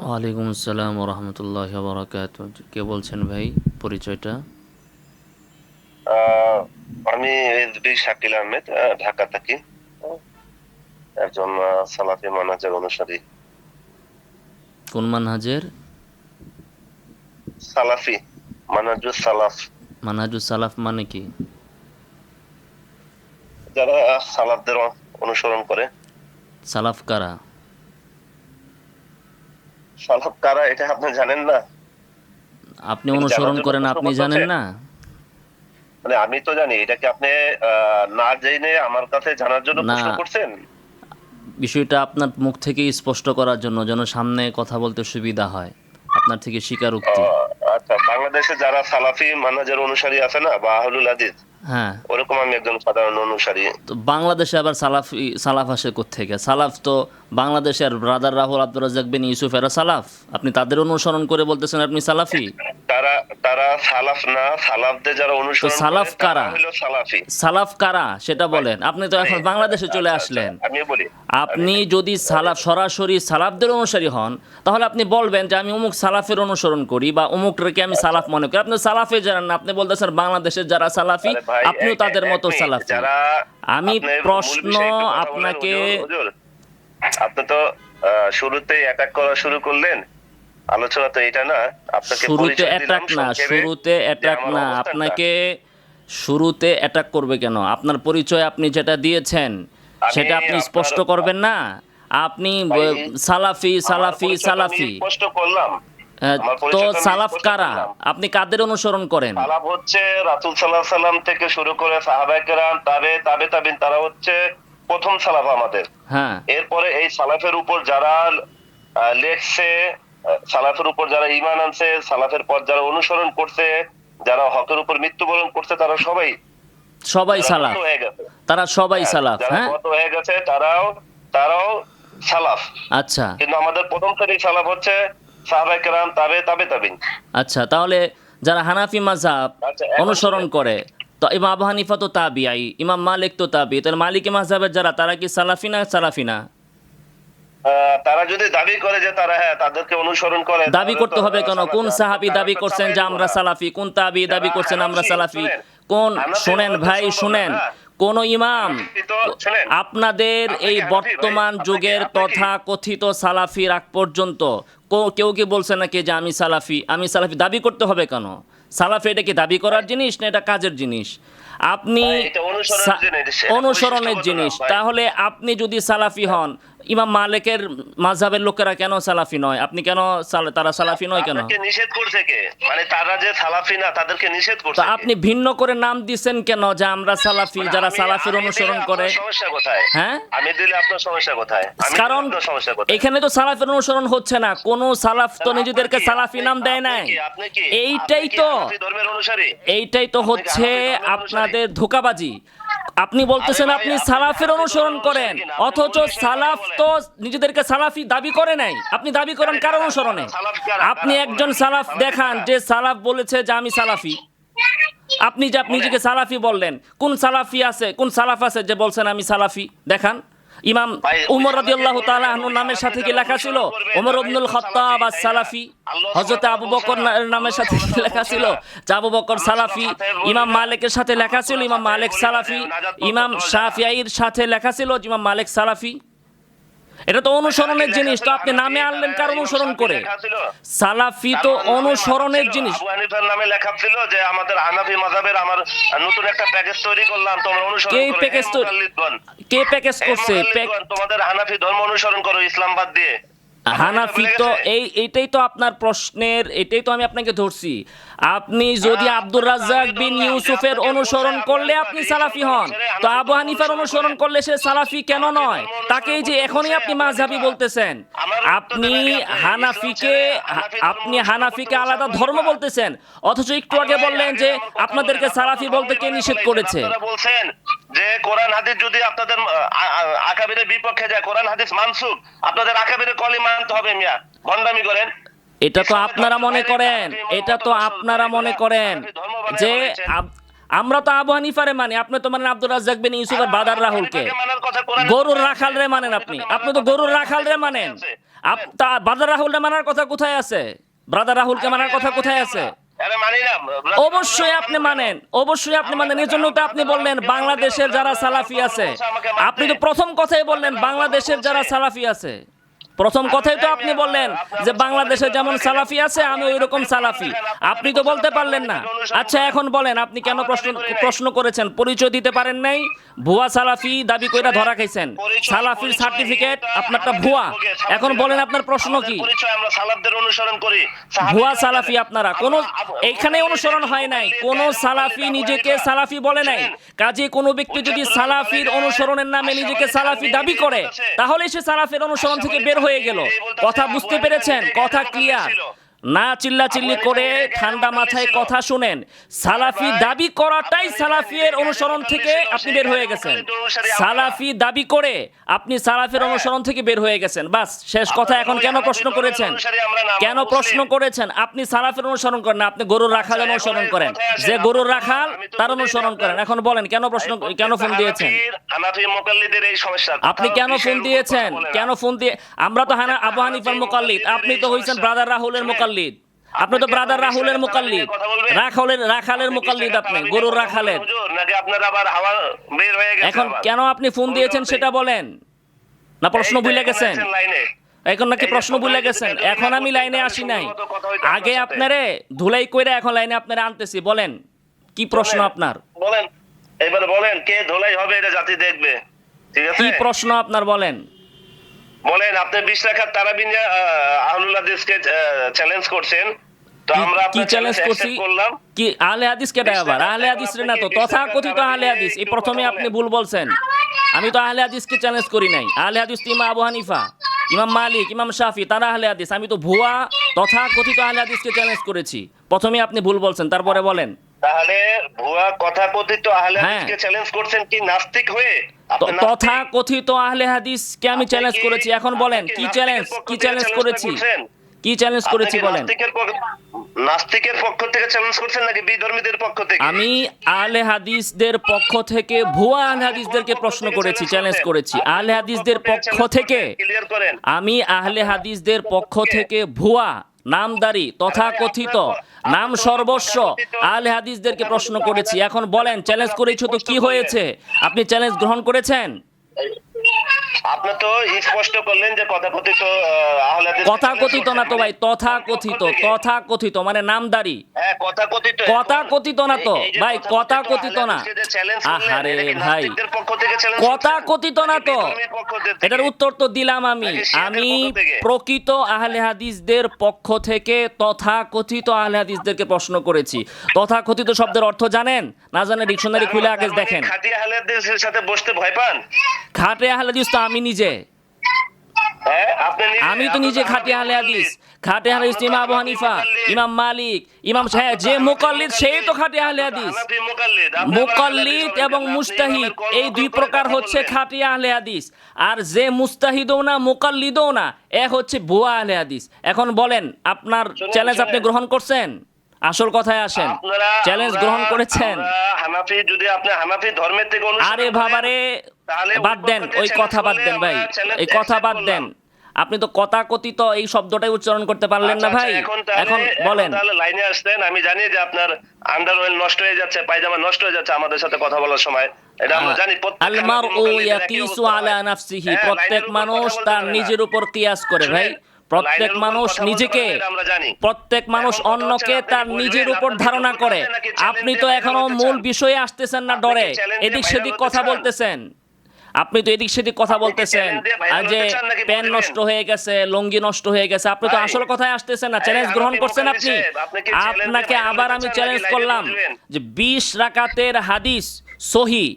ওয়ালাইকুম আসসালাম ওরহমতুল্লাহ বারাকাত। কে বলছেন ভাই, পরিচয়টা? আহ, আমি রিজভী শাকিল আহমেদ, ঢাকা থাকি। আহ, একজন সালাফি মানহাজের অনুসারী। কোন মানহাজের? সালাফি, মানহাজুস সালাফ। মানহাজুস সালাফ মানে কি? যারা সালাফদের অনুসরণ করে। সালাফ কারা? সালাফ কারা এটা আপনি জানেন না? আপনি এটা কি জানার অনুসরণ জন্য করেন, প্রশ্ন আপনি জানেন করতেছেন? না? মানে আমি তো জানি, এটা কি আপনি না জেনে আমার কাছে জানার জন্য না, প্রশ্ন করছেন? বিষয়টা আপনার মুখ থেকেই স্পষ্ট করার জন্য, যেন সামনে কথা বলতে সুবিধা হয়, আপনার থেকে স্বীকারোক্তি। আহ, আচ্ছা, বাংলাদেশে যারা সালাফি মানহাজের অনুসারী আছে না, বা আহলুল হাদিস, হ্যাঁ, ওরকম আমি একজন সাধারণ অনুসারী। তো বাংলাদেশে আবার সালাফ আসে কোত্থেকে? সালাফ তো বাংলাদেশের ব্রাদার রাহুল, আব্দুর রাজ্জাক বিন ইউসুফ, এরা সালাফ। আপনি তাদের অনুসরণ করে বলতেছেন আপনি সালাফি? তারা তারা সালাফ না, সালাফদের যারা তো অনুসরণ করে সালাফ তারা কারা? হলো সালাফি। সালাফ কারা সেটা ভাই, বলেন। আপনি তো মানে এখন বাংলাদেশে চলে আচ্ছা আচ্ছা আসলেন। আমি বলি। আরে আপনি যদি আরে সালাফ, সরাসরি সালাফদের অনুসারী হন, তাহলে আপনি বলবেন যে আমি অমুক সালাফের অনুসরণ করি বা অমুকটাকে আমি আচ্ছা, সালাফ মনে করি। আপনি সালাফে জানেন না, আপনি বলতেছেন বাংলাদেশের যারা সালাফি, আরে ভাই, আপনিও তাদের এক মতো মিনিট, সালাফি। যারা আমি আপনি মূল প্রশ্ন বিষয়ে একটু কথা বলেন। আপনাকে, হুজুর হুজুর, আপনি তো শুরুতেই অ্যাটাক করা শুরু করলেন। আলোচনা তো এটা না। আপনাকে শুরুতে পরিচয় দিলাম অ্যাটাক না, সংক্ষেপে শুরুতে যে অ্যাটাক আমার না, অবস্থানটা। আপনাকে শুরুতে অ্যাটাক করবে কেন? আপনার পরিচয় আপনি যেটা দিয়েছেন আমি সেটা আপনি আপনার স্পষ্ট করবেন না? আপনি ভাই, সালাফি আমার সালাফি পরিচয় তো আমি সালাফি। স্পষ্ট করলাম। আমার তো পরিচয় তো আমি সালাফ স্পষ্ট কারা? করলাম। আপনি কাদের অনুসরণ করেন? সালাফ হচ্ছে রাসূল সাল্লাল্লাহু আলাইহি সাল্লাম থেকে শুরু করে সাহাবায়ে কেরাম, তাবে তাবিন, তারা হচ্ছে প্রথম সালাফ আমাদের। হ্যাঁ, এরপরে এই সালাফের উপর যারা লেখছে, সালাফের উপর যারা ঈমান আনছে, সালাফের পর যারা অনুসরণ করছে, যারা হকের উপর মৃত্যুবরণ করছে, তারা সবাই, সবাই যারা গত সালাফ। হয়ে গেছে, তারা সবাই হ্যাঁ, সালাফ, যারা হ্যাঁ। গত হয়ে গেছে তারাও তারাও সালাফ। আচ্ছা, কিন্তু আমাদের প্রথম শ্রেণীর সালাফ হচ্ছে সাহাবায়ে কেরাম, তাবে তাবিন। আচ্ছা, তাহলে যারা হানাফি মাযহাব আচ্ছা, এখন অনুসরণ শুনেন। করে, তো ইমাম আবু হানিফা তো তাবিঈ, ইমাম মালিক তো তাবিঈ, তাহলে মালিকি মাযহাবের যারা, তারা কি সালাফি না সালাফি না? তারা যদি দাবি করে যে তারা, হ্যাঁ, তাদেরকে অনুসরণ করে, দাবি তাহলে তো করতে হবে কেন? কোন সালাফি। সাহাবী তারা দাবি তো করছেন যে চাপায়ে আমরা গোনা। সালাফি? কোন তাবী দাবি যারা করছেন আমরা হানাফি, সালাফি? শুনেন, কোন, হানাফি শুনেন হওয়া তো ভাই, সম্ভব না শুনেন, না। কোন ইমাম হানাফি তো শুনেন, আপনাদের আপনি এই কি হানাফি ভাই? বর্তমান যুগের আপনি কি তথা কথিত সালাফির আগ পর্যন্ত কেউ কি বলছে নাকি যে আমি সালাফি? আমি সালাফি দাবি করতে হবে কেন? সালাফি এটা কি দাবি ভাই? করার জিনিস না এটা কাজের জিনিস? আপনি ভাই, এটা অনুসরণের জিনিস, এটা অনুসরণের বৈশিষ্ট্যগত না জিনিস। ভাই। তাহলে আপনি যদি সালাফি হন, ইমাম মালিকের মাযহাবের লোকেরা কেন সালাফি নয়? আপনি কেন তারা সালাফি নয় কেন? আপনাকে নিষেধ করছে কে? মানে তারা যে সালাফি না, তাদেরকে নিষেধ তো করছে কে? আপনি ভিন্ন করে নাম দিছেন কেন যে আমরা সালাফি, মানে যারা আমি সালাফির আমি দিলে অনুসরণ করে? আপনার সমস্যা কোথায়? হ্যাঁ, আমি দিলে আপনার সমস্যা কোথায়? আমি দিলে কারণ আপনার সমস্যা কোথায়? এখানে তো সালাফের অনুসরণ হচ্ছে না, কোন সালাফ তো তাহলে আপনার নিজেদেরকে কি? সালাফি নাম দেয় আপনি নাই। কি? আপনি কি? আপনি এইটাই কি তো, হানাফি ধর্মের অনুসারী? এইটাই তো আপনি কি হচ্ছে হানাফি ধর্মের অনুসারী? আপনাদের ধোঁকাবাজি। আপনি আরে বলতেছেন ভাই, আপনি আপনি কি সালাফের হানাফি অনুসরণ ধর্মের করেন, অনুসারী কিনা? আপনি অথচ মূল বিষয়ে কথা সালাফ বলেন। তো নিজেদেরকে সালাফি দাবি করে নাই। আপনি দাবি করেন আরে কার কারা কারা অনুসরণে? সালাফ, কারা আপনি কারা একজন বলেন? সালাফ সালাফি দেখান কারা? যে সালাফ বলেছে যে আমি সালাফি। আপনি যে আপনি বলেন। নিজেকে সালাফি বললেন, কোন সালাফি আছে, কোন সালাফ আছে যে বলছেন আমি সালাফি? দেখান। ইমাম ভাই, ওই উমর সালাফি রাদিয়াল্লাহু করবে, তাআলা আনহুর ওই নামের সালাফি সাথে কি যারা লেখা ছিল অনুসরণ করবে ওমর তারাই ইবনুল তো খাত্তাব সালাফি, আস তাই না? সালাফি? আল্লাহ সুবহানাহু হযরতে ওয়া তাআলা আবু বলছে বকর না? নামের আল্লাহ সাথে সুবহানাহু ওয়া তাআলা লেখা বলছে ছিল না? যে আবু বকর আমরা সূরা সালাফি। ফাতিহায় বলি ইমাম না? মালিকের সাথে আমরা লেখা ছিল সূরা ইমাম ফাতিহায় মালিক বলি না যে সালাফি। নাজাত পাওয়ার ইমাম দল যারা? শাফিঈর সাথে লেখা ছিল যে ইমাম মালিক সালাফি। এটা তো ভাই, তারা কি অনুসরণের লেখা জিনিস, ছিল তো আপনি হানাফি? নামে তারা আনলেন কার ইমাম অনুসরণ শাফিঈর করে? লেখা ছিল? সালাফি তার তো নামে লেখা অনুসরণের ছিল, জিনিস। আবু হানিফার নামে লেখা ছিল যে আমাদের হানাফি মাযহাবের আমার নতুন একটা প্যাকেজ তৈরি করলাম, তোমরা কে অনুসরণ করো। হে প্যাকেজ তো, মুকাল্লিদগণ, কে প্যাকেজ হে করছে? মুকাল্লিদগণ, তোমাদের হানাফি ধর্ম অনুসরণ করো ইসলাম বাদ দিয়ে। আবু হানিফা হানাফি বলে তো গেছে। এইটাই তো আপনার প্রশ্নের, এটাই তো আমি আপনাকে ধরছি। আপনি যদি আব্দুর আপনাকে তো রাজ্জাক আমি বিন ধরলাম যে ইউসুফের আপনাকে বলছে অনুসরণ আবু করলে হানিফা আপনি যে ইসলাম সালাফি ধর্ম হন, ছেড়ে তো হানাফি আবু ধর্ম হানিফার অনুসরণ অনুসরণ করেন। করলে সে সালাফি কেন হানাফি নয়? ধর্ম অনুসরণ তাকেই যে করতে এখনই বলছে আপনি আবু মাযহাবি হানিফা। বলতেছেন। আমার উত্তর আপনি দেন আগে। আপনি ইসলাম ছেড়ে হানাফি ধর্ম আপনি অনুসরণ করতে হানাফিকে বলছে আলাদা আবু ধর্ম হানিফা। বলতেছেন, অথচ একটু আরে আগে ভাই, বললেন আগে যে আমার কথা বলেন। আপনাদেরকে আপনারা সালাফি তো বলতে ধর্মই কে বানায় নিষেধ ফেলাইছেন। করেছে? আপনারা বলছেন যে কোরআন হাদিস যদি আপনাদের আকাবিরের বিপক্ষে যায়, কোরআন হাদিস মানসুখ, আপনাদের আকাবিরের কলি মানতে হবে। মিয়া ভন্ডামি করেন। এটা তো ইসলামের আপনারা ধর্মের মনে বাইরে করেন, হানাফি ইমাম এটা তো মতদর্শ আপনারা তৈরি মনে করে করেন হানাফি ধর্ম বানায় যে ফেলাইছেন। আমরা তো আবু হানিফারে মানি, আপনি তো মানেন আব্দুর রাজ্জাক বিন ইউসুফ আর বাদার আবু রাহুলকে। হানিফাকে মানার কথা কোরআনে গরুর কোথায় আছে? রাখাল রে আবু মানেন আপনি, হানিফাকে আপনি মানার তো কথা গরুর কোরআন রাখাল রে হাদিসে কোথায় মানেন। আছে? ব্রাদার রাহুলকে মানার কথা কোথায় আছে? ব্রাদার রাহুলকে মানার কথা কোথায় আছে? আরে মানি না। অবশ্যই আপনি মানেন, অবশ্যই আপনি মানেন। এই জন্য তো আপনি বললেন বাংলাদেশের যারা সালাফি আছে, আপনি তো প্রথম কথাই বললেন বাংলাদেশের যারা সালাফি আছে, প্রথম কথাই তো আপনি বললেন যে বাংলাদেশে যেমন সালাফি আছে আমি ওই রকম সালাফি। আপনি তো বলতে পারলেন না। আচ্ছা এখন বলেন আপনি কেন প্রশ্ন করেছেন? পরিচয় দিতে পারেন নাই, ভুয়া সালাফি দাবি কইরা ধরা খাইছেন, সালাফির সার্টিফিকেট আপনারটা ভুয়া। এখন বলেন আপনার প্রশ্ন কি? আমরা সালাফদের অনুসরণ করি। ভুয়া সালাফি আপনারা, কোনো এইখানে অনুসরণ হয় নাই, কোন সালাফি নিজেকে সালাফি বলে নাই। কাজে কোনো ব্যক্তি যদি সালাফির অনুসরণের নামে নিজেকে সালাফি দাবি করে তাহলে সে সালাফের অনুসরণ থেকে বের হয়ে গেল। কথা বুঝতে পেরেছেন? কথা ক্লিয়ার? না চিল্লাচিল্লি করে ঠান্ডা মাথায় কথা শুনেন। সালাফি দাবি করাটাই সালাফির অনুসরণ থেকে আপনি বের হয়ে গেছেন। সালাফি দাবি করে আপনি সালাফের অনুসরণ থেকে বের হয়ে গেছেন। বাস শেষ কথা। এখন কেন প্রশ্ন করেছেন? কেন প্রশ্ন করেছেন? আপনি সালাফের অনুসরণ করেন না, আপনি গরুর রাখালের অনুসরণ করেন। যে গরুর রাখাল তার অনুসরণ করেন। এখন বলেন কেন ফোন দিয়েছেন? আপনি কেন ফোন দিয়েছেন? কেন ফোন দিয়ে? আমরা তো আবু হানিফার মুকাল্লিদ, আপনি তো হইছেন ব্রাদার রাহুলের মুকাল্লিদ। আপনি তো ব্রাদার রাহুলের মুকাল্লিদ, রাখালের মুকাল্লিদ, আপনি গরুর রাখালের। এখন কেন আপনি ফোন দিয়েছেন সেটা বলেন। না প্রশ্ন ভুলে গেছেন? এখন নাকি প্রশ্ন ভুলে গেছেন? এখন আমি লাইনে আসি নাই, আগে আপনারে ধুলাই কইরা এখন লাইনে আপনারে আনতেছি। বলেন কি প্রশ্ন আপনার? বলেন এবার বলেন, কে ধুলাই হবে এটা জাতি দেখবে। ঠিক আছে, কি প্রশ্ন আপনার বলেন? বলেন আপনি 20 রাকাত তারাবি নিয়ে আহলুল হাদিসকে চ্যালেঞ্জ করছেন, তো আমরা কি চ্যালেঞ্জ করছি? কি আহলে হাদিস কেটা? আবার আহলে হাদিস রে না তো, তথাকথিত আহলে হাদিস। এই প্রথমে আপনি ভুল বলছেন। আমি তো আহলে হাদিসকে চ্যালেঞ্জ করি নাই। আহলে হাদিস তো ইমাম আবু হানিফা, ইমাম মালিক, ইমাম শাফি, তারা আহলে হাদিস। আমি তো ভুয়া তথাকথিত আহলে হাদিসকে চ্যালেঞ্জ করেছি। প্রথমে আপনি ভুল বলছেন, তারপরে বলেন। তাহলে ভুয়া কথাকথিত আহলে হাদিসকে চ্যালেঞ্জ করছেন কি নাস্তিক হয়ে? তথাকথিত আহলে হাদিসকে আমি চ্যালেঞ্জ করেছি। এখন বলেন কি চ্যালেঞ্জ করেছি? কি চ্যালেঞ্জ করেছি বলেন? নাস্তিকের পক্ষ থেকে চ্যালেঞ্জ করছেন নাকি বিধর্মীদের পক্ষ থেকে? আমি আহলে হাদিসদের পক্ষ থেকে ভুয়া আহলে হাদিসদেরকে প্রশ্ন করেছি, চ্যালেঞ্জ করেছি। আহলে হাদিসদের পক্ষ থেকে, আমি আহলে হাদিসদের পক্ষ থেকে ভুয়া নামদারি তথাকথিত নাম সর্বস্ব আহলে হাদিসদেরকে প্রশ্ন করেছি। এখন বলেন চ্যালেঞ্জ করেছো তো কি হয়েছে? আপনি চ্যালেঞ্জ গ্রহণ করেছেন? আপনি তো স্পষ্ট করলেন যে কথাকথিত আহলে হাদিস। কথাকথিত না তো ভাই, তথাকথিত মানে নামদারি। হ্যাঁ কথাকথিত না তো ভাই, কথাকথিত না। আহারে ভাই, কথাকথিত না তো। এটার উত্তর তো দিলাম আমি। আমি প্রকৃত আহলে হাদিসদের পক্ষ থেকে তথাকথিত আহলে হাদিসদেরকে প্রশ্ন করেছি। তথাকথিত শব্দের অর্থ জানেন? না জানেন ডিকশনারি খুলে আগে দেখেন। খাঁটি আহলে হাদিসের সাথে বসতে ভয় পান? খাঁটি আহলে হাদিস তো আমি নিজে। আমি তো নিজে খাঁটি আহলে হাদিস। খাঁটি আহলে হাদিস ইমাম আবু হানিফা, ইমাম মালিক, ইমাম সাহেব, যে মুকাল্লিদ সেই তো খাঁটি আহলে হাদিস। মুকাল্লিদ এবং মুস্তাহিদ এই দুই প্রকার হচ্ছে খাঁটি আহলে হাদিস। আর যে মুস্তাহিদও না মুকাল্লিদও না, এক হচ্ছে ভুয়া আহলে হাদিস। এখন বলেন আপনার চ্যালেঞ্জ আপনি গ্রহণ করছেন? আসল কথায় আসেন, চ্যালেঞ্জ গ্রহণ করেছেন? হানাফি, যদি আপনি হানাফি ধর্মের থেকে অনুসরণ আরে বাবারে বাদ দেন, ওই কথা বাদ দেন ভাই, এই কথা বাদ দেন। আপনি তো কথাকথিত এই শব্দটাই উচ্চারণ করতে পারলেন না ভাই। এখন বলেন। লাইনে আসতেন, আমি জানি যে আপনার আন্ডারওয়্যার নষ্ট হয়ে যাচ্ছে, পায়জামা নষ্ট হয়ে যাচ্ছে আমাদের সাথে কথা বলার সময়। এটা আমরা জানি। আল মারউ ইয়াকিসু আলা নাফসিহি, প্রত্যেক মানুষ তার নিজের উপর কিয়াস করে ভাই। প্রত্যেক মানুষ নিজেকে, প্রত্যেক মানুষ অন্যকে তার নিজের উপর ধারণা করে। আপনি তো এখনো মূল বিষয়ে আসতেছেন না, ডরে এদিক সেদিক কথা বলতেছেন। আপনি তো এদিক সেদিক কথা বলতেছেন, যে প্যান নষ্ট হয়ে গেছে, লুঙ্গি নষ্ট হয়ে গেছে। আপনি তো আসল কথায় আসতেছেন না। চ্যালেঞ্জ গ্রহণ করছেন আপনি। আপনাকে আবার আমি চ্যালেঞ্জ করলাম যে 20 রাকাতের হাদিস সহি।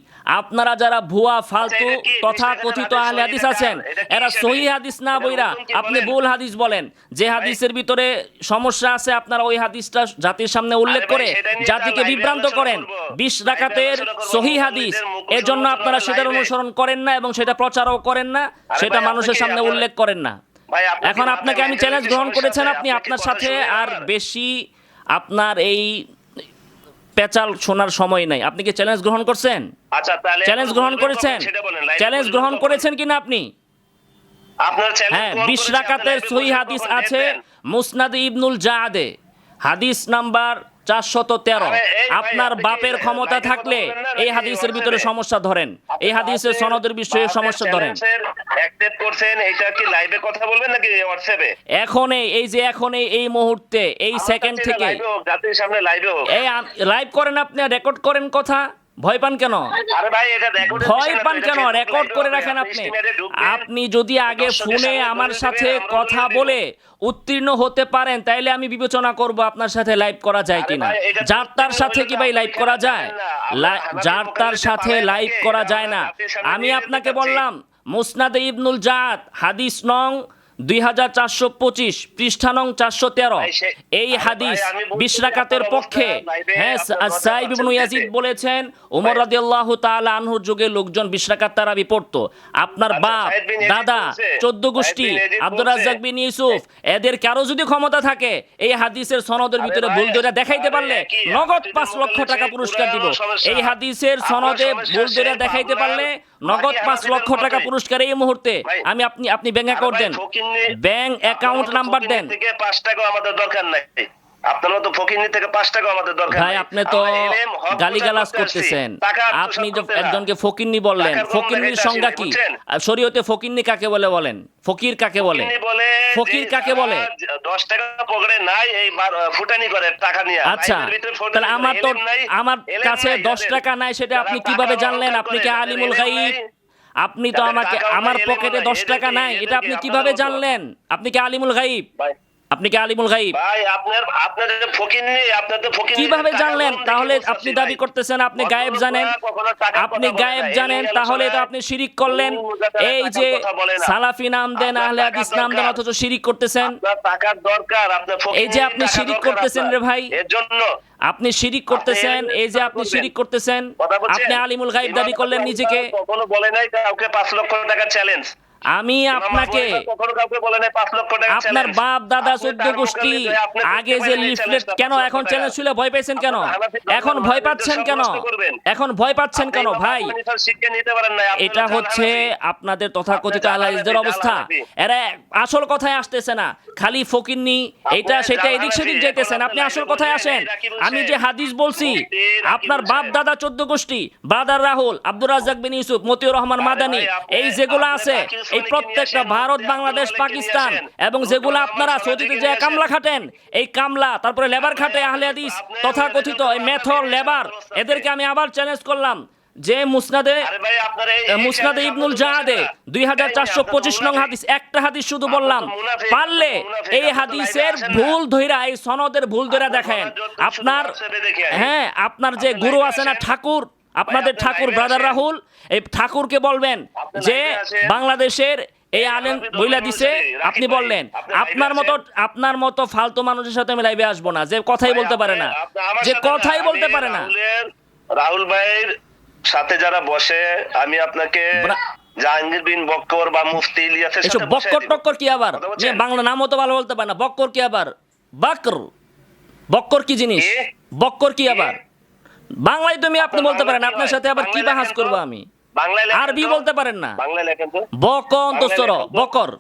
আপনারা যারা ভুয়া ফালতু তথাকথিত আহলে হাদিস আছেন, এরা সহি হাদিস না বইরা আপনি ভুল হাদিস বলেন। যে হাদিসের ভিতরে সমস্যা আছে আপনারা ওই হাদিসটা জাতির সামনে উল্লেখ করে জাতিকে বিভ্রান্ত করেন। 20 রাকাতের সহি হাদিস, এজন্য আপনারা সেটার অনুসরণ করেন না এবং সেটা প্রচারও করেন না, সেটা মানুষের সামনে উল্লেখ করেন না। এখন আপনাকে আমি চ্যালেঞ্জ গ্রহণ করেছেন, আপনি আপনার সাথে আর বেশি আপনার এই পেচাল শোনার সময় নাই। আপনি কি চ্যালেঞ্জ গ্রহণ করছেন? আচ্ছা, তাহলে চ্যালেঞ্জ গ্রহণ করেছেন? চ্যালেঞ্জ গ্রহণ করেছেন কিনা আপনি? আপনার চ্যানেল হ্যাঁ 20 রাকাতের সহিহ হাদিস আছে মুসনাদ ইবনুল জাআদে, হাদিস নাম্বার 413। আপনার বাপের ক্ষমতা থাকলে এই হাদিসের ভিতরে সমস্যা ধরেন, এই হাদিসের সনদের বিষয়ে সমস্যা ধরেন। অ্যাকসেপ্ট করছেন, এটা কি লাইভে কথা বলবেন নাকি হোয়াটসঅ্যাপে? এখন এই মুহূর্তে এই সেকেন্ড থেকে জাতির সামনে লাইভে হোক। এই লাইভ করেন, আপনি রেকর্ড করেন কথা, ভয় পান কেন? আরে ভাই এটা রেকর্ড, ভয় পান কেন? রেকর্ড করে রাখেন আপনি। আপনি যদি আগে ফোনে আমার সাথে কথা বলে উত্তীর্ণ হতে পারেন তাইলে আমি বিবেচনা করব আপনার সাথে লাইভ করা যায় কিনা। যার তার সাথে কি ভাই লাইভ করা যায়? যার তার সাথে লাইভ করা যায় না। আমি আপনাকে বললাম মুসনাদে ইবনুল জাআদ হাদিস নং 2425 পৃষ্ঠা নং 413, এই হাদিস 20 রাকাতের পক্ষে। হ্যাঁ সাইব ইবনে ইয়াজিদ বলেছেন ওমর রাদিয়াল্লাহু তাআলা আনহুর যুগে লোকজন 20 রাকাত তারাবি পড়তো। আপনার বাপ দাদা 14 গোষ্ঠী আব্দুর রাজ্জাক বিন ইউসুফ এদের কারো যদি ক্ষমতা থাকে এই হাদিসের সনদের ভিতরে ভুল ধরে দেখাইতে পারলে নগদ 5 লক্ষ টাকা পুরস্কার দিব। এই হাদিসের সনদে ভুল ধরে দেখাইতে পারলে নগদ 5 লক্ষ টাকা পুরস্কার এই মুহূর্তে। আমি আপনি ব্যাংক অ্যাকাউন্ট দেন, ব্যাংক অ্যাকাউন্ট নাম্বার দেন। থেকে 5 টাকা আমাদের দরকার নাই, আপনার মতো ফকিরনি থেকে 5 টাকা আমাদের দরকার নাই। ভাই আপনি তো গালিগালাজ করতেছেন। আপনি একজনকে ফকিরনি বললেন, ফকিরনির সংজ্ঞা কি? শরীয়তে ফকিরনি কাকে বলে বলেন? ফকির কাকে বলে? ফকির কাকে বলে? 10 টাকা পকেটে নাই, এই ফুটানি করে টাকা নিয়ে। আচ্ছা তাহলে আমার কাছে 10 টাকা নাই সেটা আপনি কিভাবে জানলেন? আপনি কি আলিমুল গায়ব? আপনি তো আমাকে আমার পকেটে 10 টাকা নাই এটা আপনি কিভাবে জানলেন? আপনি কি আলিমুল গায়ব? আপনি কি আলিমুল গায়ব? ভাই আপনার ফকিরনি, আপনার তো ফকিরনি কিভাবে জানলেন? তাহলে আপনি দাবি করতেছেন আপনি গায়েব জানেন, আপনি গায়েব জানেন, তাহলে তো আপনি শিরিক করলেন। এই যে সালাফি নাম দেন, আহলে হাদিস নাম দেন, অথচ শিরিক করতেছেন। টাকার দরকার, আপনার ফকিরনি এই যে আপনি শিরিক করতেছেন রে ভাই, এর জন্য আপনি শিরিক করতেছেন। এই যে আপনি শিরিক করতেছেন, আপনি আলিমুল গায়ব দাবি করলেন নিজেকে। কখনো বলে নাই কাউকে 5 লক্ষ টাকা চ্যালেঞ্জ। আমি আপনাকে আপনার বাপ দাদা 14 গোষ্ঠী আগে যে লিফলেট, কেন এখন চ্যালেঞ্জ ছিল ভয় পেয়েছেন কেন? এখন ভয় পাচ্ছেন কেন? এখন ভয় পাচ্ছেন কেন ভাই? এটা হচ্ছে আপনাদের তথাকথিত আহলাদিসদের অবস্থা। এরা আসল কথায় আসতেছে না, খালি ফকিরনি এটা সেটা এদিক সেদিক যেতেছেন। আপনি আসল কথায় আসেন। আমি যে হাদিস বলছি, আপনার বাপ দাদা 14 গোষ্ঠী, ব্রাদার রাহুল, আব্দুর রাজ্জাক বিন ইউসুফ, মতিউর রহমান মাদানী, এই যেগুলো আছে এই প্রত্যেকটা ভারত বাংলাদেশ পাকিস্তান এবং যেগুলো আপনারা সৌদিতে যে কামলা খাটেন, এই কামলা তারপরে লেবার খাটে আহলে হাদিস তথাকথিত এই মেথর লেবার, এদেরকে আমি আবার চ্যালেঞ্জ করলাম যে মুসনাদে ইবনুল জাআদে 2425 নং হাদিস, একটা হাদিস শুধু বললাম, পারলে এই হাদিসের ভুল ধইরা, এই সনদের ভুল ধইরা দেখেন। আপনার হ্যাঁ আপনার যে গুরু আছে না ঠাকুর, আপনাদের ঠাকুর ব্রাদার রাহুল, এই ঠাকুরকে বলবেন যে বাংলাদেশের এই আলেম বইলা দিছে, আপনি বললেন আপনার মতো ফালতু মানুষের সাথে আমি লাইভে আসবো না, যে কথাই বলতে পারে না, যে কথাই বলতে পারে না। রাহুল ভাইয়ের সাথে যারা বসে, আমি আপনাকে জাহাঙ্গীর বিন বক্কর বা মুফতি ইলিয়াসের সাথে বসে, বক্কর টক্কর কি আবার? বাংলা নামও তো ভালো বলতে পারে না, বক্কর কি আবার? বক্কর কি জিনিস? বক্কর কি আবার? বাংলায় তুমি আপনি বলতে পারেন, আপনার সাথে আবার কি বাহাস করবো আমি? আরবি বলতে পারেন না, বকন দোস্তর বকর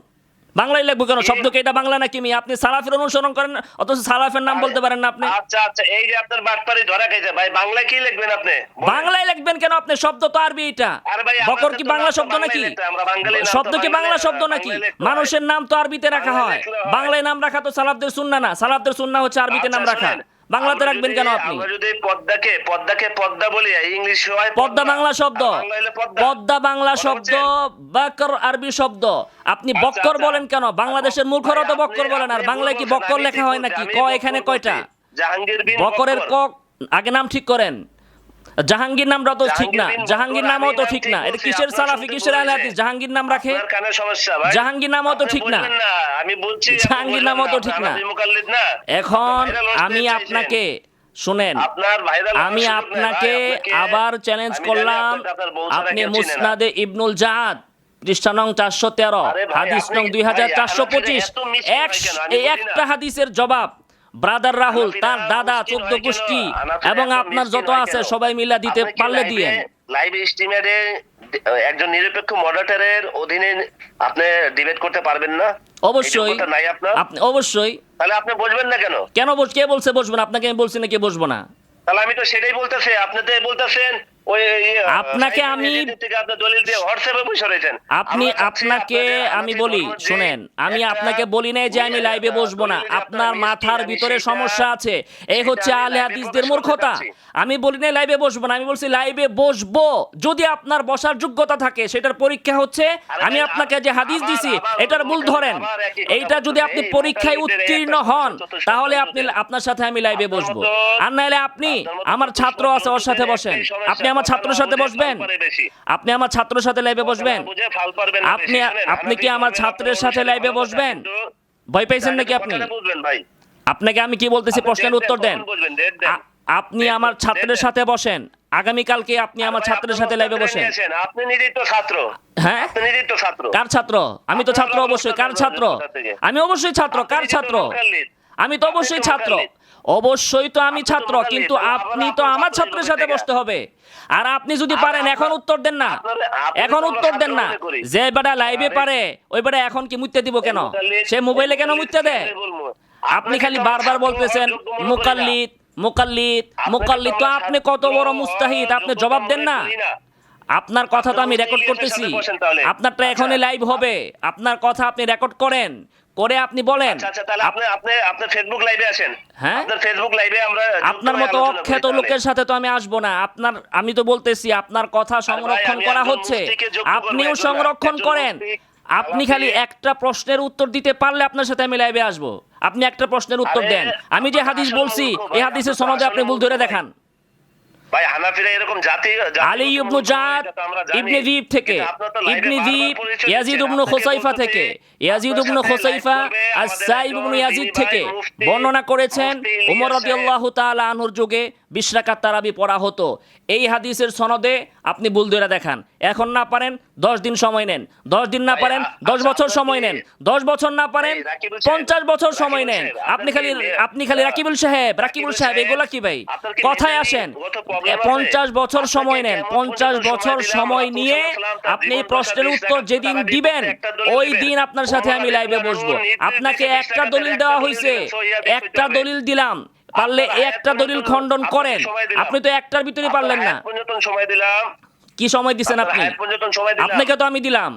বাংলায় লিখবো কেন? শব্দকে এটা বাংলা নাকি? আপনি সালাফের অনুসরণ করেন অথচ সালাফের নাম বলতে পারেন না আপনি। আচ্ছা এই যে আপনার বাটপারি ধরা খাইছে ভাই, বাংলায় কি লিখবেন আপনি? বাংলায় লিখবেন কেন আপনি? শব্দ তো আরবি। এটা বকর কি বাংলা শব্দ নাকি? শব্দ কি বাংলা শব্দ নাকি? মানুষের নাম তো আরবিতে রাখা হয়, বাংলায় নাম রাখা তো সালাফদের সুন্নাহ না। সালাফদের সুন্নাহ হচ্ছে আরবিতে নাম রাখা, বাংলাতে রাখবেন কেন আপনি? আমরা যদি পদ্মাকে পদ্মা বলি, ইংলিশ হয় পদ্মা বাংলা শব্দ, পদ্মা বাংলা শব্দ, বকর আরবি শব্দ। আপনি বক্কর বলেন কেন? বাংলাদেশের মূর্খরা তো বক্কর বলেন, আর বাংলায় কি বক্কর লেখা হয় নাকি? ক এখানে কয়টা? বকরের ক আগে নাম ঠিক করেন। জাহাঙ্গীর নামটা তো ঠিক না, জাহাঙ্গীর নামও তো ঠিক না। এটা কিসের সালাফি, কিসের আহলে হাদিস জাহাঙ্গীর নাম রাখে? জাহাঙ্গীর নামও তো ঠিক না, আমি বলছি জাহাঙ্গীর নামও তো ঠিক না। এখন আমি আপনাকে শুনেন, আমি আপনাকে আবার চ্যালেঞ্জ করলাম, আপনি মুসনাদে ইবনুল জাআদ পৃষ্ঠা নং 413 হাদিস নং 2425 একটা হাদিসের জবাব ব্রাদার রাহুল, তার দাদা 14 গোষ্ঠী এবং আপনার যত আছে সবাই মিলা দিতে পারলে দিয়েন। লাইভ স্ট্রিমে একজন নিরপেক্ষ মডারেটরের অধীনে আপনি ডিবেট করতে পারবেন না? অবশ্যই এই যোগ্যতা নাই আপনার? আপনি অবশ্যই। তাহলে আপনি বসবেন না কেন? কেন কে বলছে বসবো না? আপনাকে আমি বলছি না কে বসবো না? তাহলে আমি তো সেটাই বলতেছি, আপনি তো বলতেছেন ওই আপনাকে আমি থেকে আপনি দলিল দিয়ে হোয়াটসঅ্যাপে বসে রয়েছেন। আপনাকে আমি বলি শুনেন, আমি আপনাকে বলি নাই যে আমি লাইভে বসবো না। আপনার মাথার ভিতরে সমস্যা আছে, এই হচ্ছে আহলে হাদিসদের মূর্খতা। আমি বলি নাই লাইভে বসবো না, আমি বলছি লাইভে বসবো যদি আপনার বসার যোগ্যতা থাকে। সেটার পরীক্ষা হচ্ছে আমি আপনাকে যে হাদিস দিছি এটার ভুল ধরেন। এইটা যদি আপনি পরীক্ষায় উত্তীর্ণ হন তাহলে আপনার সাথে আমি লাইভে বসবো। আর নাহলে আপনি আমার ছাত্র আছে ওর সাথে বসেন। আপনি আমার ছাত্রের সাথে বসবেন? আপনি আমার ছাত্রের সাথে লাইভে বসবেন? আপনি কি আমার ছাত্রের সাথে লাইভে বসবেন? ভয় পাইছেন নাকি আপনি? আপনাকে আমি কি বলতেছি প্রশ্নের উত্তর দেন। আপনি আমার ছাত্রের সাথে বসেন, আগামীকালকে আপনি আমার ছাত্রের সাথে লাইভে বসেন। আপনি নিজেই তো ছাত্র। হ্যাঁ, আপনি নিজেই তো ছাত্র। কার ছাত্র? আমি তো ছাত্র অবশ্যই। কার ছাত্র? আমি অবশ্যই ছাত্র। কার ছাত্র? আমি তো অবশ্যই ছাত্র। অবশ্যই তো আমি ছাত্র, কিন্তু আপনি তো আমার ছাত্রের সাথে বসতে হবে। আর আপনি যদি পারেন এখন উত্তর দেন না, এখন উত্তর দেন না। যে বেটা লাইভে পারে ওই বেটা এখন কি মুইতে দিব কেন? সে মোবাইলে কেন মুইতে দেয়? আপনি খালি বারবার বলতেছেন মুকাল্লিদ মুকাল্লিদ মুকাল্লিদ। তো আপনি কত বড় মুস্তাহিদ, আপনি জবাব দেন না। আপনার কথা তো আমি রেকর্ড করতেছি, আপনারটা এখনই লাইভ হবে। আপনার কথা আপনি রেকর্ড করেন, করে আপনি বলেন। আচ্ছা, তাহলে আপনি ফেসবুক লাইভে আসেন। হ্যাঁ, আপনার ফেসবুক লাইভে আমরা আপনার মতো অখ্যাত লোকের সাথে তো আমি আসবো না। আমি তো বলতেছি আপনার কথা সংরক্ষণ করা হচ্ছে, আপনিও সংরক্ষণ করেন। আপনি খালি একটা প্রশ্নের উত্তর দিতে পারলে আপনার সাথে আমি লাইভে আসবো। আপনি একটা প্রশ্নের উত্তর দেন। আমি যে হাদিস বলছি এই হাদিসের সনদে আপনি ভুল ধরে দেখান। ভাই হানাফিরা এরকম জাতি আলী ইবনে জাদ ইবনে যিব থেকে, ইবনে যিব ইয়াজিদ ইবনে খুসাইফা থেকে, ইয়াজিদ ইবনে খুসাইফা আস-সাইব ইবনে ইয়াজিদ থেকে বর্ণনা করেছেন ওমর রাদিয়াল্লাহু তাআলা আনহুর যুগে 20 রাকাত তারাবি পড়া হতো। এই হাদিসের সনদে আপনি ভুল ধরে দেখান। এখন না পারেন 10 দিন সময় নেন, 10 দিন না পারেন 10 বছর সময় নেন, 10 বছর না পারেন 50 বছর সময় নেন। আপনি খালি রাকিবুল সাহেব এগুলা কি ভাই? কথায় আসেন। 50 বছর সময় নেন, 50 বছর সময় নিয়ে আপনি এই প্রশ্নের উত্তর যেদিন দিবেন ওই দিন আপনার সাথে আমি লাইভে বসবো। আপনাকে একটা দলিল দেওয়া হয়েছে, একটা দলিল দিলাম, পারলে একটা দলিল খণ্ডন করেন। আপনি তো একটার ভিতরে পারলেন না। কি সময় দিবেন আপনি? আপনাকে তো আমি দিলাম।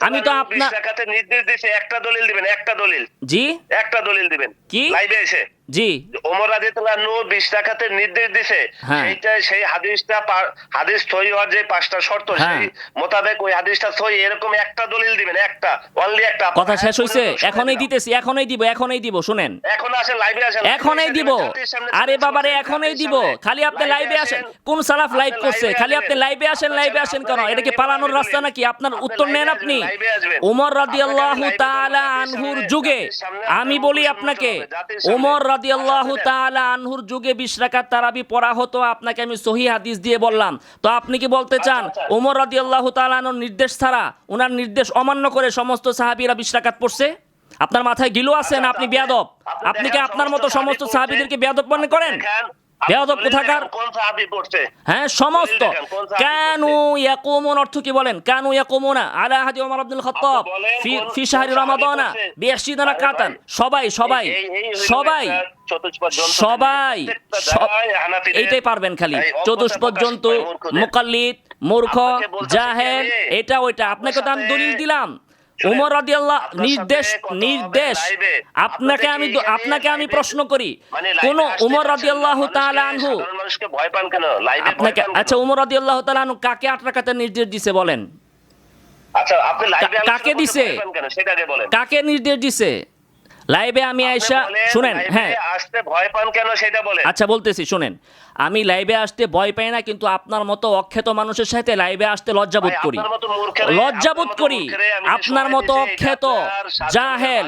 আমি তো আপনার নির্দেশ দিয়েছি একটা দলিল দিবেন, একটা দলিল। জি, একটা দলিল দিবেন কি লাইভে এসে। জি, ওমর রাদিয়াল্লাহু আনহু 20 রাকাতের নির্দেশ দিয়েছে। সেই হাদিসটা হাদিস সহিহ হওয়ার যে 5টা শর্ত সেই মোতাবেক ওই হাদিসটা সহিহ, এরকম একটা দলিল দিবেন, একটা, অনলি একটা। কথা শেষ হইছে? এখনই দিতেছি, এখনই দিব শুনেন। এখন আসেন, লাইভে আসেন, এখনই দিব। আরে বাবারে এখনই দিব। খালি আপনি লাইভে আসেন। কোন সালাফ লাইভ করছে? খালি আপনি লাইভে আসেন কেন? এটা কি পালানোর রাস্তা নাকি? আপনার উত্তর নেন আপনি। ওমর রাদিয়াল্লাহু তাআলা আনহুর যুগে, আমি বলি আপনাকে, ওমর রাদিয়াল্লাহু তাআলা আনহুর যুগে 20 রাকাত তারাবি পড়া হতো। আপনাকে আমি সহিহ হাদিস দিয়ে বললাম। তো আপনি কি বলতে চান ওমর রাদিয়াল্লাহু তাআলা আনহুর নির্দেশ ছাড়া, ওনার নির্দেশ অমান্য করে সমস্ত সাহাবীরা 20 রাকাত পড়ছে? আপনার মাথায় গিলু আছে না? আপনি বেয়াদব। আপনি কি আপনার মতো সমস্ত সাহাবীদেরকে বেয়াদব মনে করেন? বেয়াদব কোথাকার? হ্যাঁ, সমস্ত। কানু ইয়াকুমুন অর্থ কি বলেন? কানু ইয়াকুমুনা আলা হাদি ওমর ইবনুল খাত্তাব ফি শাহরি রমাদানা বি20 রাকাতান। সবাই এইটাই পারবেন খালি। চতুষ্পদ জন্তু, মুকাল্লিদ, মূর্খ, জাহেল, এটা ওইটা। আপনাকে তো আমি দলিল দিলাম। ওমর রাদিয়াল্লাহু নির্দেশ। আপনাকে আমি প্রশ্ন করি, কোন ওমর রাদিয়াল্লাহু তাআলা আনহু মানুষকে ভয় পান কেন লাইভে? আপনাকে আচ্ছা, ওমর রাদিয়াল্লাহু তাআলা আনহু কাকে 8 রাকাতের নির্দেশ দিয়েছে বলেন? আচ্ছা, আপনি লাইভে কাকে দিছে? সেটা আগে বলেন। কাকে নির্দেশ দিছে লাইভে? আমি আয়েশা, শুনেন, হ্যাঁ, আসতে ভয় পান কেন সেটা বলেন। আচ্ছা বলতেছি শুনেন। আমি লাইভে আসতে ভয় পাই না, কিন্তু আপনার মতো অখ্যাত মানুষের সাথে লাইভে আসতে লজ্জাবোধ করি। আপনার মতো অখ্যাত জাহেল,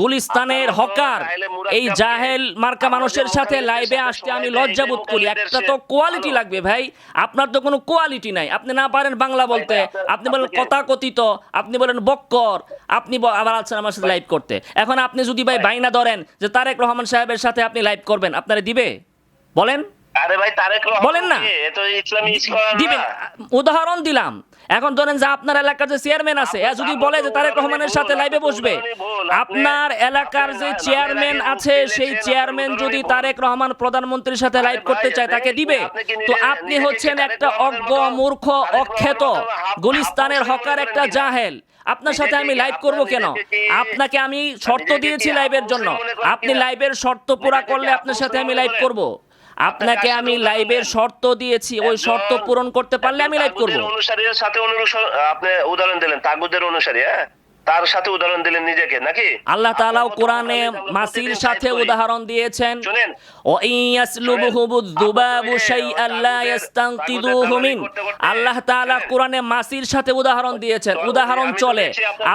গুলিস্তানের হকার, এই জাহেল মার্কা মানুষের সাথে লাইভে আসতে আমি লজ্জাবোধ করি। একটা তো কোয়ালিটি লাগবে ভাই। আপনার তো কোনো কোয়ালিটি নাই। আপনি না পারেন বাংলা বলতে, আপনি বলেন কথাকথিত, আপনি বলেন বক্কর, আপনি আবার আছেন আমার সাথে লাইভ করতে। এখন আপনি যদি ভাই বাইনা ধরেন যে তারেক রহমান সাহেবের সাথে আপনি লাইভ করবেন, আপনারা দিবে? বলেন। আরে ভাই তারেক রহমান বলেন না। এ তো ইসলামী স্কলার দিবেন, না। উদাহরণ দিলাম। এখন ধরেন যে আপনার এলাকার যে চেয়ারম্যান আছে, এ যদি বলে যে তারেক রহমানের সাথে লাইভে বসবে, আপনার এলাকার যে চেয়ারম্যান আছে সেই চেয়ারম্যান যদি তারেক রহমান প্রধানমন্ত্রীর সাথে লাইভ করতে চায় তাকে দিবে? তো আপনি হচ্ছেন একটা অজ্ঞ, মূর্খ, অখ্যাত, গুলিস্তানের হকার, একটা জাহেল। আপনার সাথে আমি লাইভ করব কেন? আপনাকে আমি শর্ত দিয়েছি লাইভের জন্য, আপনি লাইভের শর্ত পুরা করলে আপনার সাথে আমি লাইভ করব। আপনাকে আমি লাইভের শর্ত দিয়েছি, ওই শর্ত পূরণ করতে পারলে আমি লাইভ করব। অনুসারীর সাথে আপনি উদাহরণ দিলেন, তাগুদের অনুসারী, হ্যাঁ, তার সাথে উদাহরণ দিলেন নিজেকে নাকি? আল্লাহ তাআলাও কোরআনে মাসির সাথে উদাহরণ দিয়েছেন, ও ইয়াসলুবুহুদ যুবাবু শাইআন লা ইস্তানকিদুহু মিন। আল্লাহ তাআলা কোরআনে মাসির সাথে উদাহরণ দিয়েছেন, উদাহরণ চলে।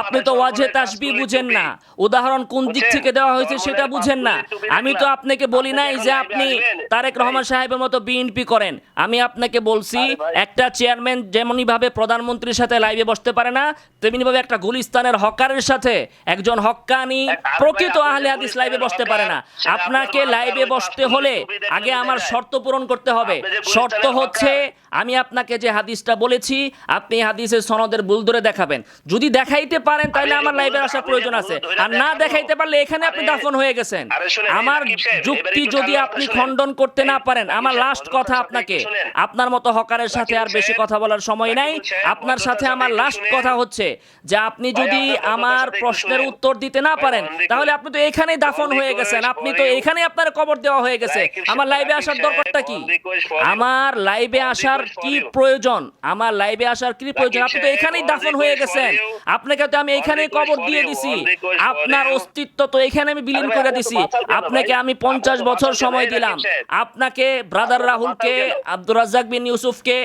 আপনি তো ওয়াজে তাসবিহ বুঝেন না, উদাহরণ কোন দিক থেকে দেওয়া হয়েছে সেটা বুঝেন না। আমি তো আপনাকে বলি নাই যে আপনি তারেক রহমান সাহেবের মতো বিএনপি করেন। আমি আপনাকে বলছি একটা চেয়ারম্যান যেমনি ভাবে প্রধানমন্ত্রীর সাথে লাইভে বসতে পারে না, তেমনি ভাবে একটা গুলিস্তানের হকারের সাথে একজন হক্কানি প্রকৃত আহলে হাদিস লাইভে বসতে পারে না। আপনাকে লাইভে বসতে হলে আগে আমার শর্ত পূরণ করতে হবে। শর্ত হচ্ছে আমি আপনাকে যে হাদিসটা বলেছি আপনি হাদিসের সনদের ভুল ধরে দেখাবেন। যদি দেখাইতে পারেন তাহলে আমার লাইভে আসার প্রয়োজন আছে, আর না দেখাইতে পারলে এখানে আপনি দাফন হয়ে গেছেন। আমার যুক্তি যদি আপনি খণ্ডন করতে না পারেন, আমার লাস্ট কথা আপনাকে, আপনার মতো হকারের সাথে আর বেশি কথা বলার সময় নাই। আপনার সাথে আমার লাস্ট কথা হচ্ছে যে আপনি যদি আমার প্রশ্নের উত্তর দিতে না পারেন তাহলে আপনি তো এখানেই দাফন হয়ে গেছেন, আপনি তো এখানেই আপনার কবর দেওয়া হয়ে গেছে। আমার লাইভে আসার দরকারটা কি? আমার লাইভে আসার কি প্রয়োজন? আমার লাইভে আসার কি প্রয়োজন? আপনি তো এখানেই দাফন হয়ে গেছেন, আপনাকে তো আমি এখানেই কবর দিয়ে দিছি, আপনার অস্তিত্ব তো এখানে আমি বিলীন করে দিছি। আপনাকে আমি 50 বছর সময় দিলাম, আপনাকে ব্রাদার রাহুলকে, আব্দুর রাজ্জাক বিন ইউসুফকে,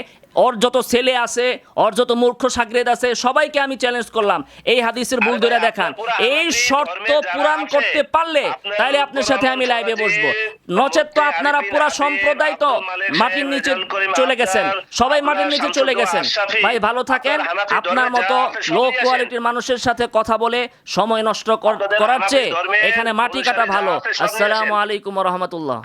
ওর যত ছেলে আছে, ওর যত মূর্খ সাগরেদ আছে, সবাইকে আমি চ্যালেঞ্জ করলাম এই হাদিসের ভুল ধরে দেখান। এই শর্ত পূরণ করতে পারলে তাহলে আপনার সাথে আমি লাইভে বসবো, নচেত তো আপনারা পুরা সম্প্রদায় তো মাটির নিচে চলে গেছেন, সবাই মাটির নিচে চলে গেছেন। ভাই ভালো থাকেন। আপনার মতো লো কোয়ালিটির মানুষের সাথে কথা বলে সময় নষ্ট করার চেয়ে এখানে মাটি কাটা ভালো। আসসালামু আলাইকুম ওয়া রাহমাতুল্লাহ।